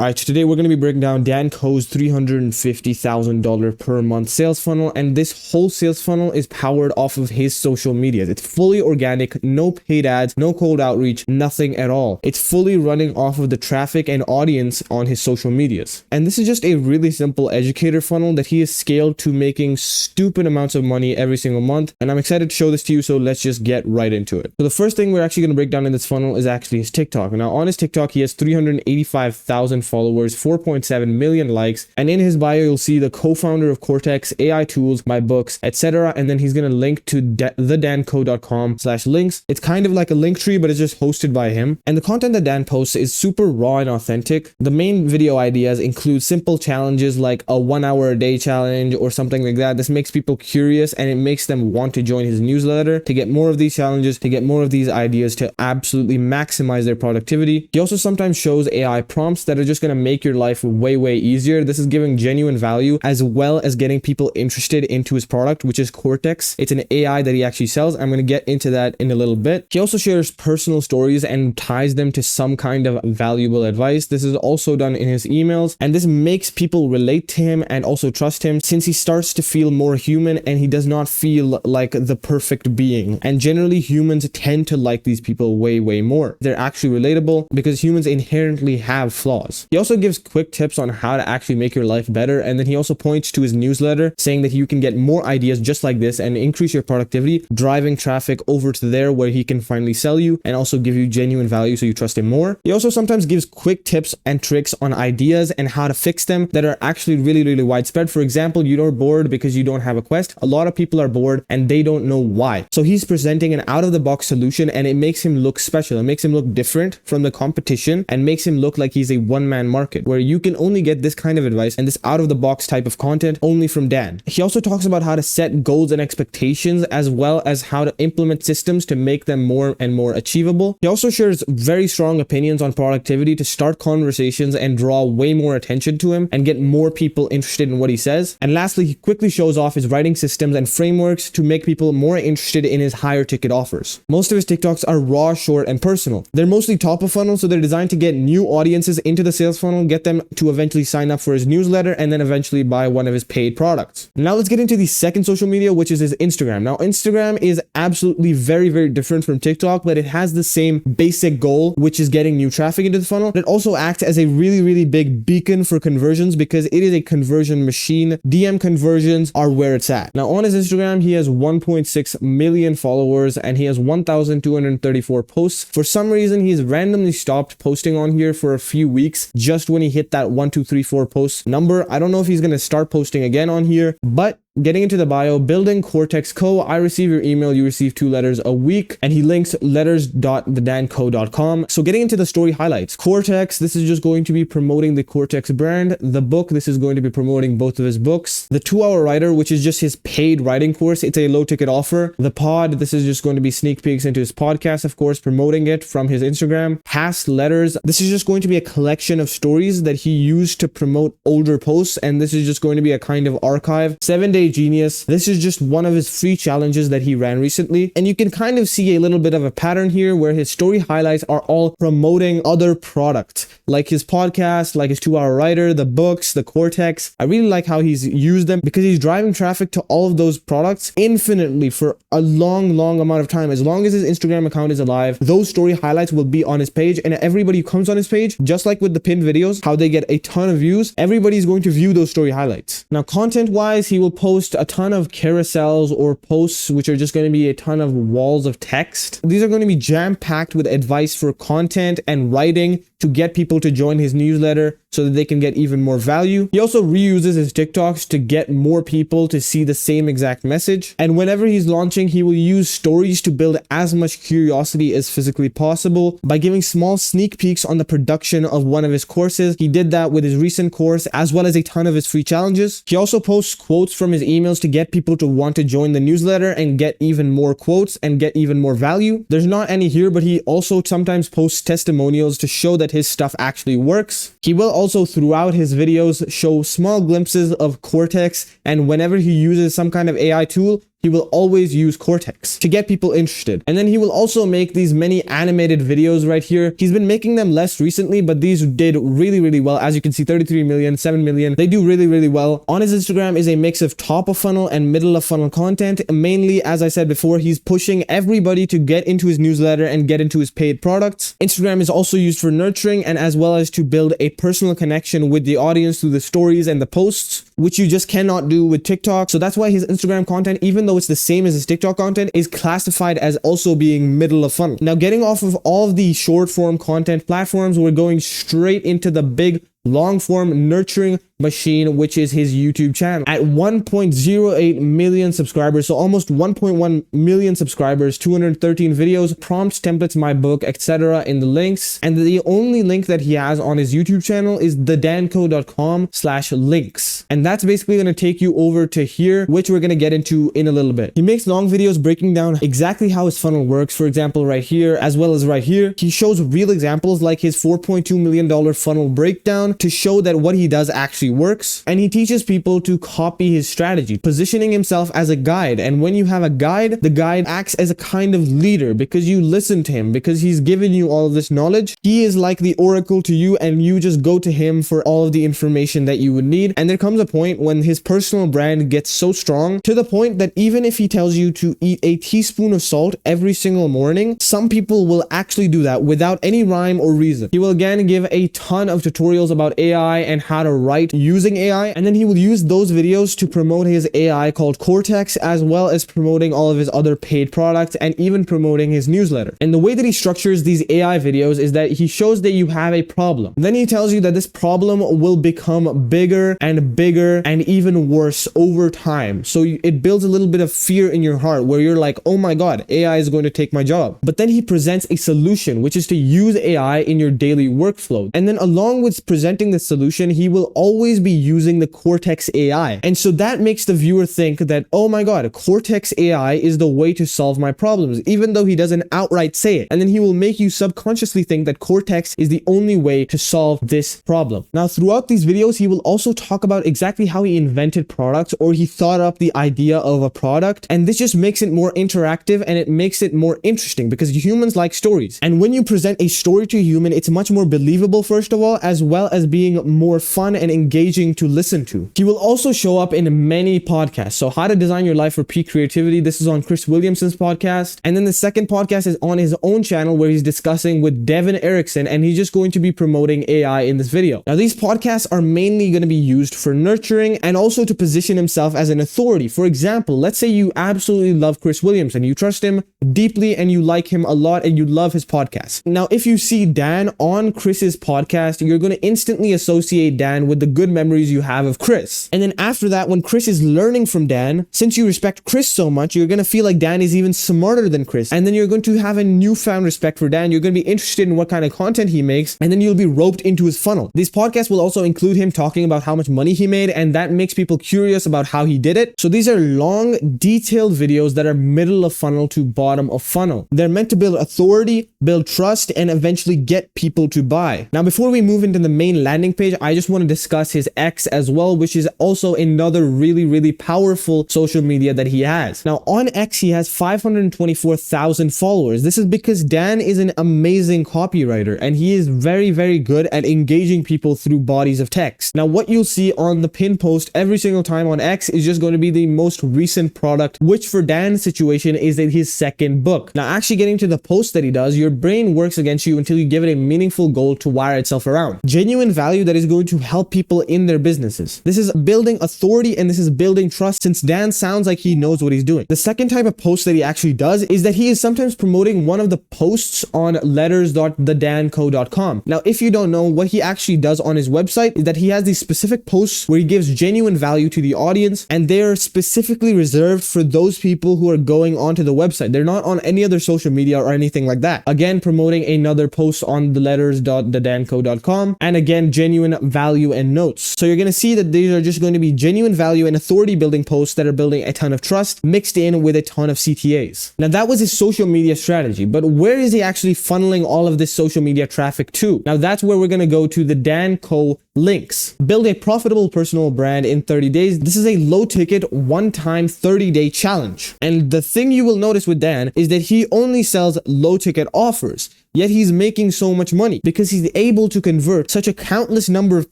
All right, so today we're going to be breaking down Dan Koh's $350,000 per month sales funnel, and this whole sales funnel is powered off of his social media. It's fully organic, no paid ads, no cold outreach, nothing at all. It's fully running off of the traffic and audience on his social medias. And this is just a really simple educator funnel that he has scaled to making stupid amounts of money every single month. And I'm excited to show this to you, so let's just get right into it. So the first thing we're actually going to break down in this funnel is actually his TikTok. Now on his TikTok, he has 385,000 followers, 4.7 million likes, and in his bio you'll see the co-founder of Cortex, AI tools, my books, etc. And then he's going to link to thedankoh.com/links. It's kind of like a link tree, but it's just hosted by him. And the content that Dan posts is super raw and authentic. The main video ideas include simple challenges like a 1 hour a day challenge or something like that. This makes people curious and it makes them want to join his newsletter to get more of these challenges, to get more of these ideas, to absolutely maximize their productivity. He also sometimes shows AI prompts that are just going to make your life way easier. This is giving genuine value as well as getting people interested into his product, which is Cortex. It's an AI that he actually sells. I'm going to get into that in a little bit. He also shares personal stories and ties them to some kind of valuable advice. This is also done in his emails, and this makes people relate to him and also trust him, since he starts to feel more human and he does not feel like the perfect being. And generally humans tend to like these people way more. They're actually relatable because humans inherently have flaws. He also gives quick tips on how to actually make your life better, and then he also points to his newsletter saying that you can get more ideas just like this and increase your productivity, driving traffic over to there where he can finally sell you and also give you genuine value so you trust him more. He also sometimes gives quick tips and tricks on ideas and how to fix them that are actually really widespread. For example, you're bored because you don't have a quest. A lot of people are bored and they don't know why. So he's presenting an out-of-the-box solution, and it makes him look special. It makes him look different from the competition and makes him look like he's a one-man market, where you can only get this kind of advice and this out-of-the-box type of content only from Dan. He also talks about how to set goals and expectations, as well as how to implement systems to make them more and more achievable. He also shares very strong opinions on productivity to start conversations and draw way more attention to him and get more people interested in what he says. And lastly, he quickly shows off his writing systems and frameworks to make people more interested in his higher ticket offers. Most of his TikToks are raw, short, and personal. They're mostly top of funnel, so they're designed to get new audiences into the sales funnel, get them to eventually sign up for his newsletter, and then eventually buy one of his paid products. Now let's get into the second social media, which is his Instagram. Now Instagram is absolutely very different from TikTok, but it has the same basic goal, which is getting new traffic into the funnel. It also acts as a really big beacon for conversions because it is a conversion machine. DM conversions are where it's at. Now on his Instagram, he has 1.6 million followers and he has 1,234 posts. For some reason, he's randomly stopped posting on here for a few weeks just when he hit that 1, 2, 3, 4 posts number. I don't know if he's going to start posting again on here, but getting into the bio, building Cortex Co. I receive your email, you receive 2 letters a week, and he links letters.thedankoh.com. So getting into the story highlights, Cortex, this is just going to be promoting the Cortex brand. The book, this is going to be promoting both of his books. The 2-hour writer, which is just his paid writing course, it's a low ticket offer. The pod, this is just going to be sneak peeks into his podcast, of course, promoting it from his Instagram. Past letters, this is just going to be a collection of stories that he used to promote older posts, and this is just going to be a kind of archive. 7-day Genius, this is just one of his free challenges that he ran recently, and you can kind of see a little bit of a pattern here where his story highlights are all promoting other products, like his podcast, like his 2-hour writer, the books, the Cortex. I really like how he's used them because he's driving traffic to all of those products infinitely for a long amount of time. As long as his Instagram account is alive, those story highlights will be on his page, and everybody who comes on his page, just like with the pinned videos, how they get a ton of views, everybody's going to view those story highlights. Now content wise, he will post a ton of carousels or posts which are just going to be a ton of walls of text. These are going to be jam-packed with advice for content and writing to get people to join his newsletter so that they can get even more value. He also reuses his TikToks to get more people to see the same exact message. And whenever he's launching, he will use stories to build as much curiosity as physically possible by giving small sneak peeks on the production of one of his courses. He did that with his recent course, as well as a ton of his free challenges. He also posts quotes from his emails to get people to want to join the newsletter and get even more quotes and get even more value. There's not any here, but he also sometimes posts testimonials to show that his stuff actually works. He will also throughout his videos show small glimpses of Cortex, and whenever he uses some kind of AI tool, he will always use Cortex to get people interested. And then he will also make these many animated videos right here. He's been making them less recently, but these did really, really well. As you can see, 33 million, 7 million. They do really, really well. On his Instagram is a mix of top of funnel and middle of funnel content. Mainly, as I said before, he's pushing everybody to get into his newsletter and get into his paid products. Instagram is also used for nurturing and as well as to build a personal connection with the audience through the stories and the posts, which you just cannot do with TikTok. So that's why his Instagram content, even though it's the same as his TikTok content, is classified as also being middle of funnel. Now, getting off of all of the short form content platforms, we're going straight into the big long form nurturing machine, which is his YouTube channel. At 1.08 million subscribers, so almost 1.1 million subscribers, 213 videos, prompts, templates, my book, etc. in the links. And the only link that he has on his YouTube channel is thedanco.com/links. And that's basically going to take you over to here, which we're going to get into in a little bit. He makes long videos breaking down exactly how his funnel works. For example, right here, as well as right here, he shows real examples like his $4.2 million funnel breakdown to show that what he does actually works. And he teaches people to copy his strategy, positioning himself as a guide. And when you have a guide, the guide acts as a kind of leader because you listen to him, because he's given you all of this knowledge. He is like the oracle to you, and you just go to him for all of the information that you would need. And there comes a point when his personal brand gets so strong to the point that even if he tells you to eat a teaspoon of salt every single morning, some people will actually do that without any rhyme or reason. He will again give a ton of tutorials about AI and how to write using AI, and then he will use those videos to promote his AI called Cortex, as well as promoting all of his other paid products and even promoting his newsletter. And the way that he structures these AI videos is that he shows that you have a problem. Then he tells you that this problem will become bigger and bigger and even worse over time. So it builds a little bit of fear in your heart where you're like, oh my God, AI is going to take my job. But then he presents a solution, which is to use AI in your daily workflow. And then along with presenting the solution, he will always be using the Cortex AI. And so that makes the viewer think that, oh my God, Cortex AI is the way to solve my problems, even though he doesn't outright say it. And then he will make you subconsciously think that Cortex is the only way to solve this problem. Now, throughout these videos, he will also talk about exactly how he invented products or he thought up the idea of a product. And this just makes it more interactive and it makes it more interesting because humans like stories. And when you present a story to a human, it's much more believable, first of all, as well as being more fun and engaging to listen to. He will also show up in many podcasts. So How to Design Your Life for Peak Creativity. This is on Chris Williamson's podcast. And then the second podcast is on his own channel where he's discussing with Devin Erickson, and he's just going to be promoting AI in this video. Now, these podcasts are mainly going to be used for nurturing and also to position himself as an authority. For example, let's say you absolutely love Chris Williamson, you trust him deeply and you like him a lot and you love his podcast. Now, if you see Dan on Chris's podcast, you're going to instantly associate Dan with the good memories you have of Chris. And then after that, when Chris is learning from Dan, since you respect Chris so much, you're going to feel like Dan is even smarter than Chris. And then you're going to have a newfound respect for Dan. You're going to be interested in what kind of content he makes, and then you'll be roped into his funnel. These podcasts will also include him talking about how much money he made, and that makes people curious about how he did it. So these are long, detailed videos that are middle of funnel to bottom of funnel. They're meant to build authority, build trust, and eventually get people to buy. Now, before we move into the main landing page, I just want to discuss his X as well, which is also another really, really powerful social media that he has. Now, on X, he has 524,000 followers. This is because Dan is an amazing copywriter, and he is very, very good at engaging people through bodies of text. Now, what you'll see on the pin post every single time on X is just going to be the most recent product, which for Dan's situation is his second book. Now, actually getting to the post that he does, your brain works against you until you give it a meaningful goal to wire itself around. Genuine value that is going to help people in their businesses. This is building authority and this is building trust, since Dan sounds like he knows what he's doing. The second type of post that he actually does is that he is sometimes promoting one of the posts on letters.thedanco.com. Now, if you don't know, what he actually does on his website is that he has these specific posts where he gives genuine value to the audience, and they're specifically reserved for those people who are going onto the website. They're not on any other social media or anything like that. Again, again promoting another post on the letters.thedanco.com, and again genuine value and notes. So you're going to see that these are just going to be genuine value and authority building posts that are building a ton of trust mixed in with a ton of CTAs. Now that was his social media strategy, but where is he actually funneling all of this social media traffic to? Now that's where we're going to go to the Danco links. Build a profitable personal brand in 30 days. This is a low ticket, one-time 30-day challenge. And the thing you will notice with Dan is that he only sells low ticket offers. Yet he's making so much money because he's able to convert such a countless number of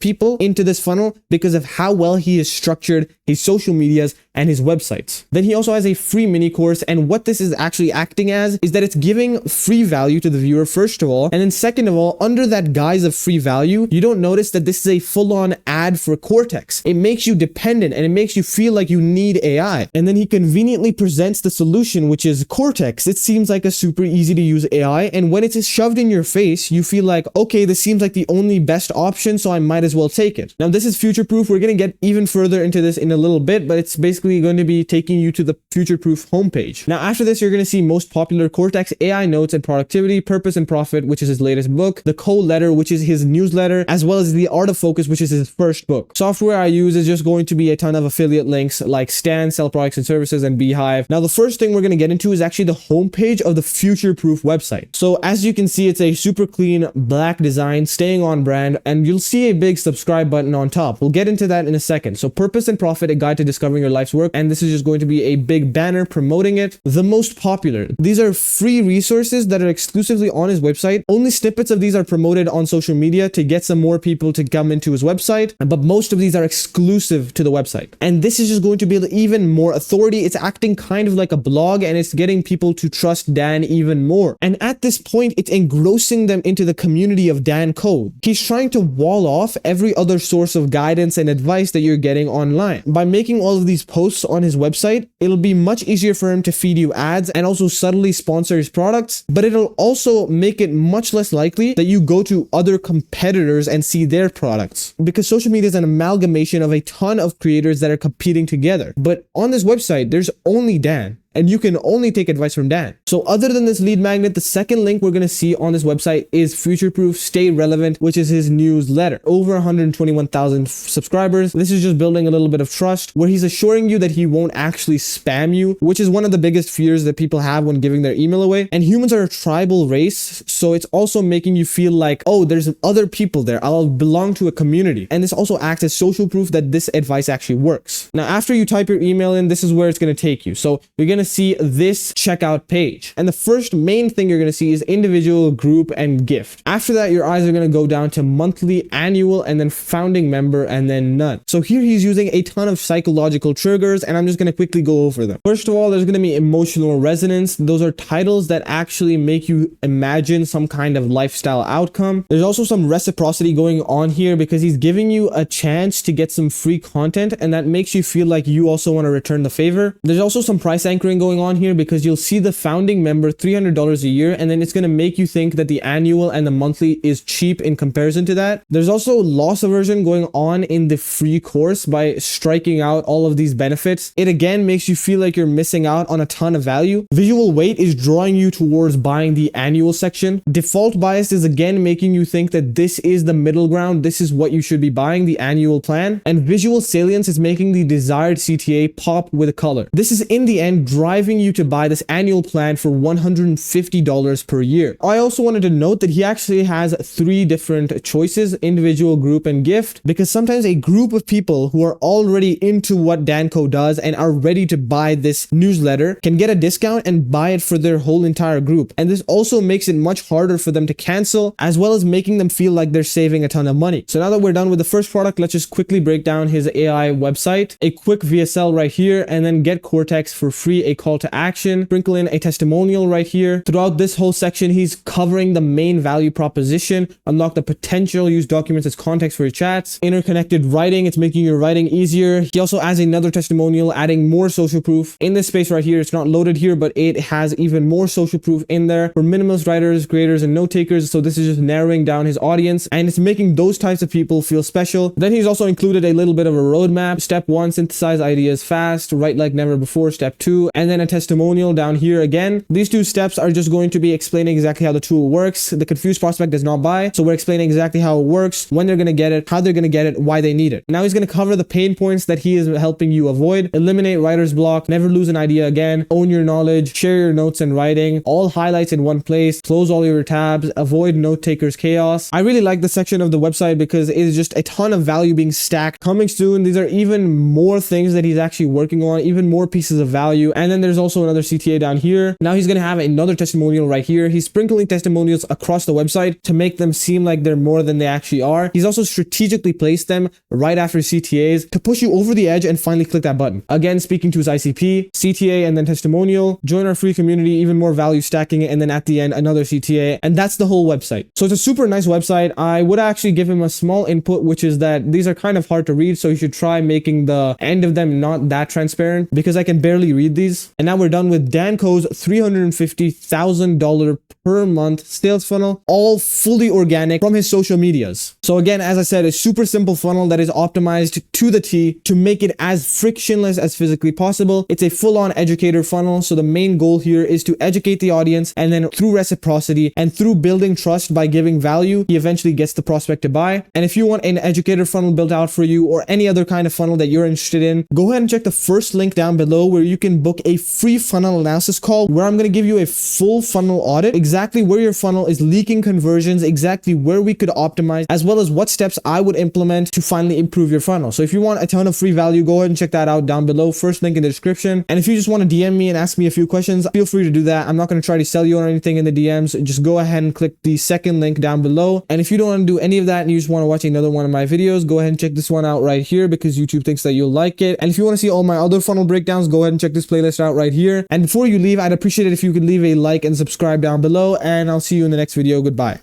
people into this funnel because of how well he has structured his social medias and his websites. Then he also has a free mini course, and what this is actually acting as is that it's giving free value to the viewer first of all, and then second of all, under that guise of free value, you don't notice that this is a full-on ad for Cortex. It makes you dependent and it makes you feel like you need AI. And then he conveniently presents the solution, which is Cortex. It seems like a super easy to use AI, and when it's shoved in your face, you feel like, okay, this seems like the only best option, so I might as well take it. Now this is future-proof. We're going to get even further into this in a little bit, but it's basically going to be taking you to the future-proof homepage. Now after this, you're going to see most popular Cortex, AI notes and productivity, purpose and profit, which is his latest book, the co-letter, which is his newsletter, as well as the art of focus, which is his first book. Software I use is just going to be a ton of affiliate links like Stan, Sell Products and Services, and Beehive. Now the first thing we're going to get into is actually the homepage of the future-proof website. So as you can see, it's a super clean black design, staying on brand, and you'll see a big subscribe button on top. We'll get into that in a second. So purpose and profit, a guide to discovering your life's work, and this is just going to be a big banner promoting it. The most popular. These are free resources that are exclusively on his website. Only snippets of these are promoted on social media to get some more people to come into his website, but most of these are exclusive to the website. And this is just going to build even more authority. It's acting kind of like a blog, and it's getting people to trust Dan even more. And at this point, it's engrossing them into the community of Dan Code. He's trying to wall off every other source of guidance and advice that you're getting online. By making all of these posts on his website, it'll be much easier for him to feed you ads and also subtly sponsor his products, but it'll also make it much less likely that you go to other competitors and see their products, because social media is an amalgamation of a ton of creators that are competing together. But on this website, there's only Dan, and you can only take advice from Dan. So other than this lead magnet, the second link we're going to see on this website is Future-Proof Stay Relevant, which is his newsletter. Over 121,000 subscribers. This is just building a little bit of trust where he's assuring you that he won't actually spam you, which is one of the biggest fears that people have when giving their email away. And humans are a tribal race, so it's also making you feel like, oh, there's other people there. I'll belong to a community. And this also acts as social proof that this advice actually works. Now, after you type your email in, this is where it's going to take you. So you're going to see this checkout page, and the first main thing you're going to see is individual, group, and gift. After that, your eyes are going to go down to monthly, annual, and then founding member, and then none. So here he's using a ton of psychological triggers, and I'm just going to quickly go over them. First of all, there's going to be emotional resonance. Those are titles that actually make you imagine some kind of lifestyle outcome. There's also some reciprocity going on here because he's giving you a chance to get some free content, and that makes you feel like you also want to return the favor. There's also some price anchoring going on here because you'll see the founding member $300 a year, and then it's going to make you think that the annual and the monthly is cheap in comparison to that. There's also loss aversion going on in the free course by striking out all of these benefits. It again makes you feel like you're missing out on a ton of value. Visual weight is drawing you towards buying the annual section. Default bias is again making you think that this is the middle ground. This is what you should be buying, the annual plan. And visual salience is making the desired CTA pop with a color. This is in the end driving you to buy this annual plan for $150 per year. I also wanted to note that he actually has 3 different choices: individual, group, and gift, because sometimes a group of people who are already into what Danco does and are ready to buy this newsletter can get a discount and buy it for their whole entire group. And this also makes it much harder for them to cancel, as well as making them feel like they're saving a ton of money. So now that we're done with the first product, let's just quickly break down his AI website. A quick VSL right here, and then get Cortex for free, a call to action, sprinkle in a testimonial right here. Throughout this whole section, he's covering the main value proposition: unlock the potential, use documents as context for your chats, interconnected writing, it's making your writing easier. He also adds another testimonial, adding more social proof. In this space right here, it's not loaded here, but it has even more social proof in there for minimalist writers, creators, and note takers. So this is just narrowing down his audience, and it's making those types of people feel special. Then he's also included a little bit of a roadmap. Step 1, synthesize ideas fast, write like never before. Step 2, and then a testimonial down here again. These two steps are just going to be explaining exactly how the tool works. The confused prospect does not buy, so we're explaining exactly how it works, when they're going to get it, how they're going to get it, why they need it. Now he's going to cover the pain points that he is helping you avoid: eliminate writer's block, never lose an idea again, own your knowledge, share your notes and writing, all highlights in one place, close all your tabs, avoid note takers chaos. I really like this section of the website because it is just a ton of value being stacked. Coming soon, these are even more things that he's actually working on, even more pieces of value. And then there's also another CTA down here. Now he's going to have another testimonial right here. He's sprinkling testimonials across the website to make them seem like they're more than they actually are. He's also strategically placed them right after CTAs to push you over the edge and finally click that button. Again, speaking to his ICP, CTA, and then testimonial, join our free community, even more value stacking it, and then at the end, another CTA. And that's the whole website. So it's a super nice website. I would actually give him a small input, which is that these are kind of hard to read. So you should try making the end of them not that transparent, because I can barely read these. And now we're done with Dan Koh's $350,000 per month sales funnel, all fully organic from his social medias. So again, as I said, a super simple funnel that is optimized to the T to make it as frictionless as physically possible. It's a full-on educator funnel. So the main goal here is to educate the audience, and then through reciprocity and through building trust by giving value, he eventually gets the prospect to buy. And if you want an educator funnel built out for you, or any other kind of funnel that you're interested in, go ahead and check the first link down below where you can book a free funnel analysis call, where I'm going to give you a full funnel audit, exactly where your funnel is leaking conversions, exactly where we could optimize, as well as what steps I would implement to finally improve your funnel. So if you want a ton of free value, go ahead and check that out down below. First link in the description. And if you just want to DM me and ask me a few questions, feel free to do that. I'm not going to try to sell you or anything in the DMs. Just go ahead and click the second link down below. And if you don't want to do any of that and you just want to watch another one of my videos, go ahead and check this one out right here, because YouTube thinks that you'll like it. And if you want to see all my other funnel breakdowns, go ahead and check this playlist out right here. And before you leave, I'd appreciate it if you could leave a like and subscribe down below, and I'll see you in the next video. Goodbye.